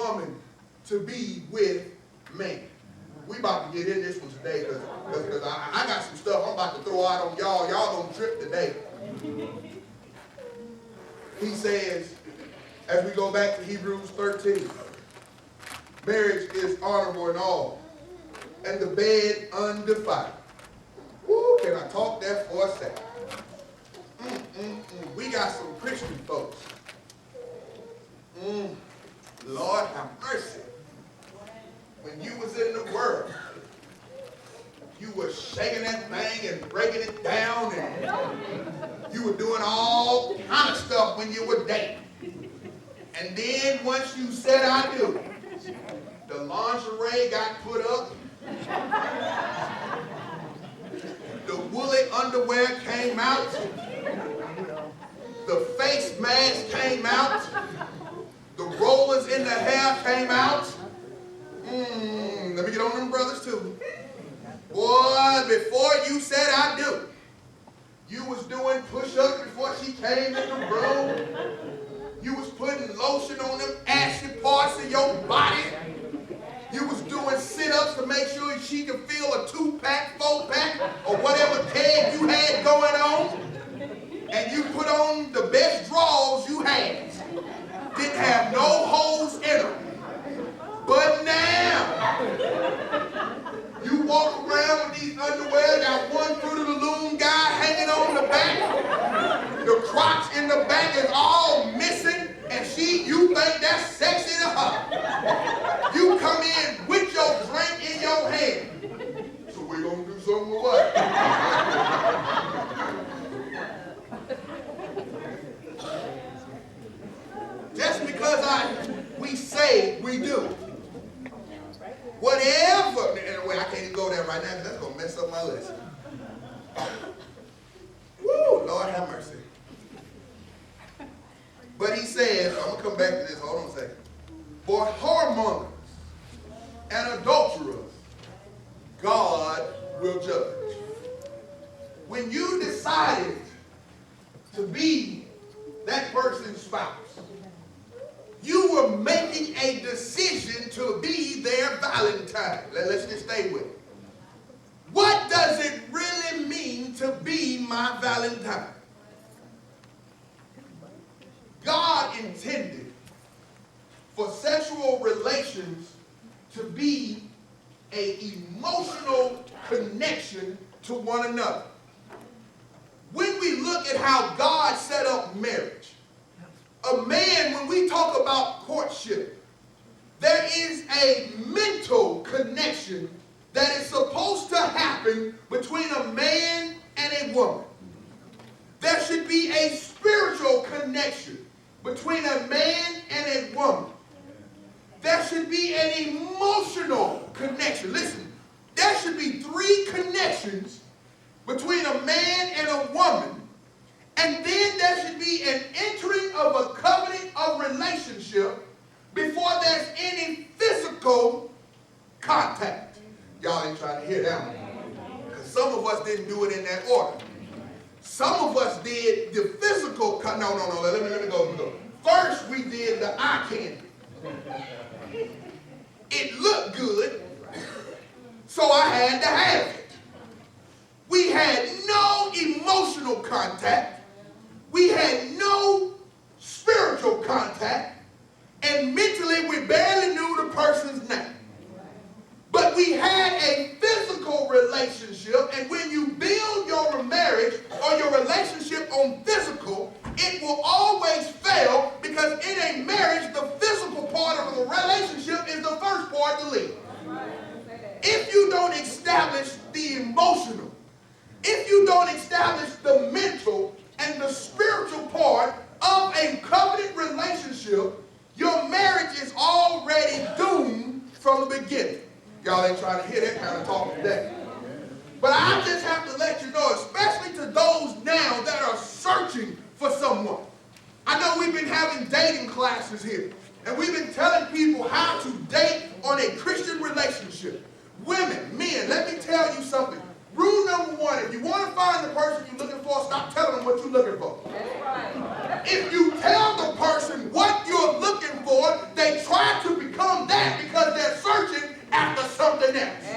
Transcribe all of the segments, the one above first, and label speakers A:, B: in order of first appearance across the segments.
A: woman to be with man. We about to get in this one today because I got some stuff I'm about to throw out on y'all. Y'all don't trip today. He says, as we go back to Hebrews 13, marriage is honorable in all, and the bed undefiled. Woo, can I talk that for a second? We got some Christian folks. Lord have mercy. When you was in the world, you were shaking that thing and breaking it down, and you were doing all kind of stuff when you were dating. And then once you said I do, the lingerie got put up, the woolly underwear came out, the face mask came out, the rollers in the hair came out. Let me get on them brothers too. Boy, before you said I do, you was doing push-ups before she came in the room. You was putting lotion on them ashy parts of your body. You was doing sit-ups to make sure she could feel a 2-pack, 4-pack, or whatever keg you had going on. And you put on the best drawers you had. Didn't have no holes in them. But now, you walk around with these underwear, got one Fruit of the Loom guy hanging on the back. The crotch in the back is all missing, and you think that's sexy to her. You come in with your drink in your hand. So we're going to do something with what? Just because we say we do. Whatever. Anyway, I can't even go there right now because that's going to mess up my list. Woo, Lord have mercy. But he says, I'm going to come back to this. Hold on a second. For whoremongers and adulterers, God will judge. When you decided to be that person's spouse, you were making a decision to be their Valentine. Let's just stay with it. What does it really mean to be my Valentine? God intended for sexual relations to be an emotional connection to one another. When we look at how God set up marriage, a man, when we talk about courtship, there is a mental connection that is supposed to happen between a man and a woman. There should be a spiritual connection between a man and a woman. There should be an emotional connection. Listen, there should be 3 connections between a man and a woman. And then there should be an entering of a covenant of relationship before there's any physical contact. Y'all ain't trying to hear that one. Because some of us didn't do it in that order. Some of us did the physical, no, let me go. First we did the eye candy. It looked good, so I had to have it. We had no emotional contact. We had no spiritual contact, and mentally we barely knew the person's name. But we had a physical relationship, and when you build your marriage or your relationship on physical, it will always fail because in a marriage, the physical part of the relationship is the first part to leave. If you don't establish the emotional, if you don't establish the mental and the spiritual part of a covenant relationship, your marriage is already doomed from the beginning. Y'all ain't trying to hear that kind of talk today. But I just have to let you know, especially to those now that are searching for someone. I know we've been having dating classes here, and we've been telling people how to date on a Christian relationship. Women, men, let me tell you something. Rule number 1, if you want to find the person you're looking for, stop telling them what you're looking for.
B: That's right.
A: If you tell the person what you're looking for, they try to become announced.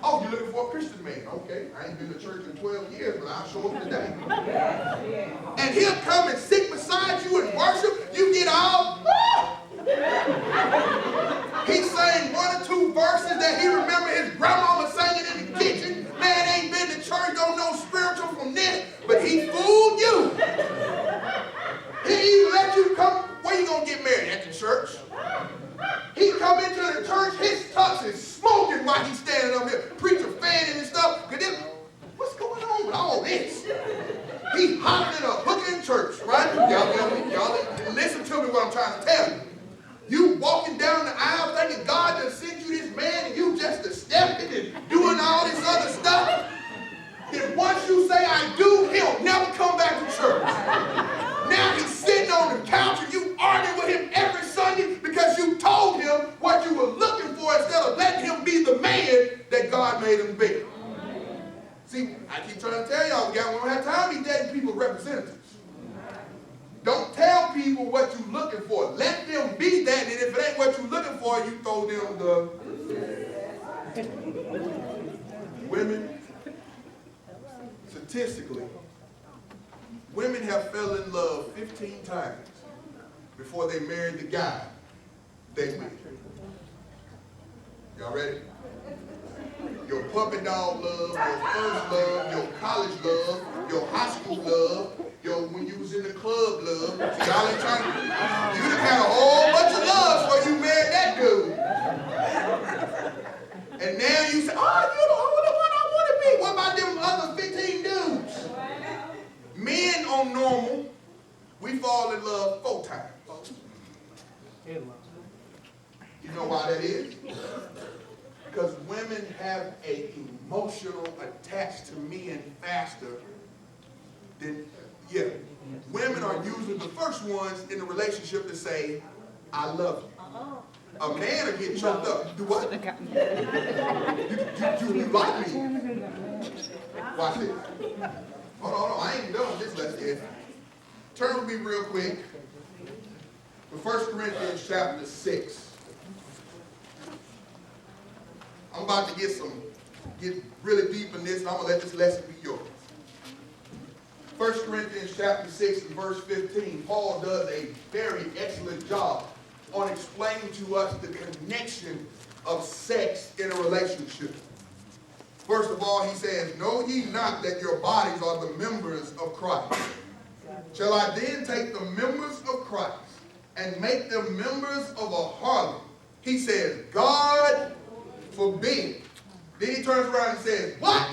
A: Oh, you're looking for a Christian man. Okay, I ain't been to church in 12 years, but I'll show up today. And he'll come and sit beside you and worship. You get all, he sang 1 or 2 verses that he remember his grandmama singing in the kitchen. Man ain't been to church, don't know spiritual from this, but he fooled you. He even let you come. Where you gonna get married? At the church. He come into the church, his tux is smoking while he's standing up here. Preacher fanning and stuff. What's going on with all this? He hollering a hooker in church, right? Y'all listen to me what I'm trying to tell you. You walking down the aisle thinking God done sent you this man and you just a stepping and doing all this other stuff. Then once you say I do, he'll never come back to church. Now he's sitting on the couch and you arguing with him every Sunday because you told him what you were looking for instead of letting him be the man that God made him be. See, I keep trying to tell y'all, we don't have time to be dating people representatives. Don't tell people what you're looking for. Let them be that, and if it ain't what you're looking for, you throw them the... Women, statistically, women have fell in love 15 times before they married the guy they with. Y'all ready? Your puppy dog love, your first love, your college love, your high school love, your when you was in the club love. See, y'all ain't trying to, you done had a whole bunch of loves before you married that dude. And now you say, oh, you're the only one I want to be. What about them other 15 dudes? Men on normal, we fall in love 4 times. You know why that is? Because women have an emotional attached to men faster than, women are usually the first ones in the relationship to say, I love you. A man will get choked up. Do what? You like me? Watch this. Hold on, I ain't done with this lesson. Turn with me real quick to 1 Corinthians chapter 6. I'm about to get really deep in this, and I'm going to let this lesson be yours. 1 Corinthians chapter 6 and verse 15, Paul does a very excellent job on explaining to us the connection of sex in a relationship. First of all, he says, know ye not that your bodies are the members of Christ? Shall I then take the members of Christ and make them members of a harlot? He says, God forbid. Then he turns around and says, what?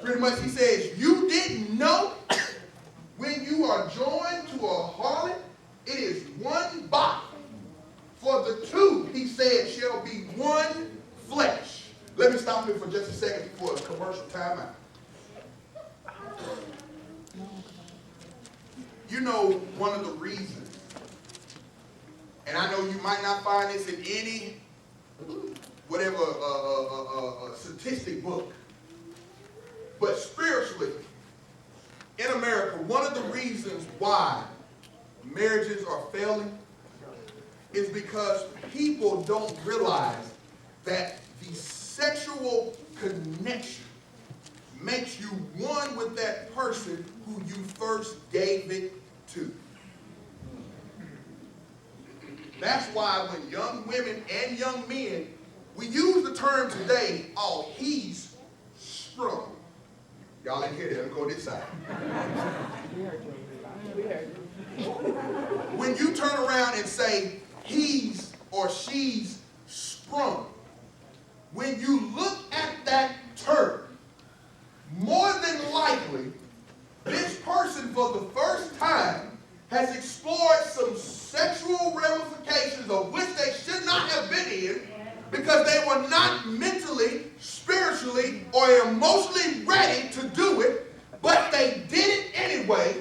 A: Pretty much he says, you didn't know when you are joined to a harlot, it is one body. For the two, he said, shall be one flesh. Let me stop here for just a second for a commercial timeout. You know, one of the reasons, and I know you might not find this in any whatever statistic book, but spiritually, in America, one of the reasons why marriages are failing is because people don't realize that the sexual connection makes you one with that person who you first gave it to. That's why when young women and young men, we use the term today, oh, he's sprung. Y'all ain't hear that. Let me go this side. When you turn around and say he's or she's sprung, when you look at that term, more than likely, this person for the first time has explored some sexual ramifications of which they should not have been in because they were not mentally, spiritually, or emotionally ready to do it, but they did it anyway.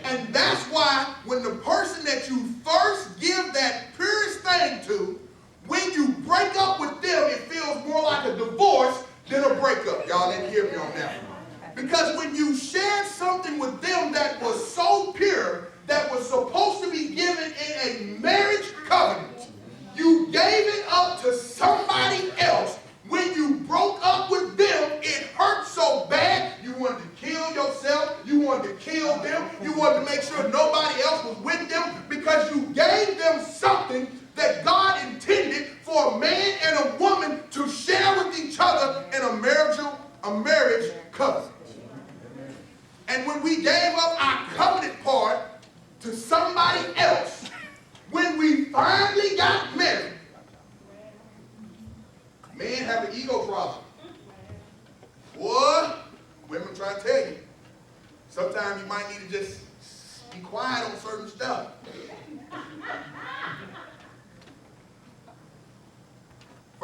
A: And that's why when the person that you first give that purest thing to, when you break up with them, it feels more like a divorce than a breakup. Y'all didn't hear me on that one. Because when you shared something with them that was so pure, that was supposed to be given in a marriage covenant, you gave it up to somebody else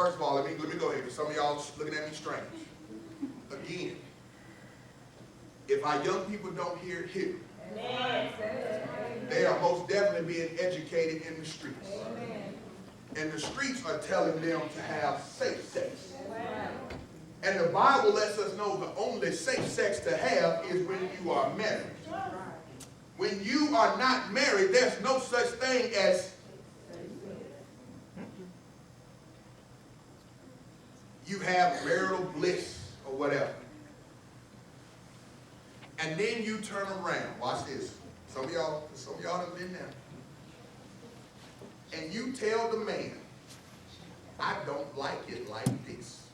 A: First of all, let me go ahead, because some of y'all looking at me strange. Again, if our young people don't hear it here, they are most definitely being educated in the streets. And the streets are telling them to have safe sex. And the Bible lets us know the only safe sex to have is when you are married. When you are not married, there's no such thing as you have marital bliss or whatever. And then you turn around. Watch this. Some of y'all have been there. And you tell the man, I don't like it like this.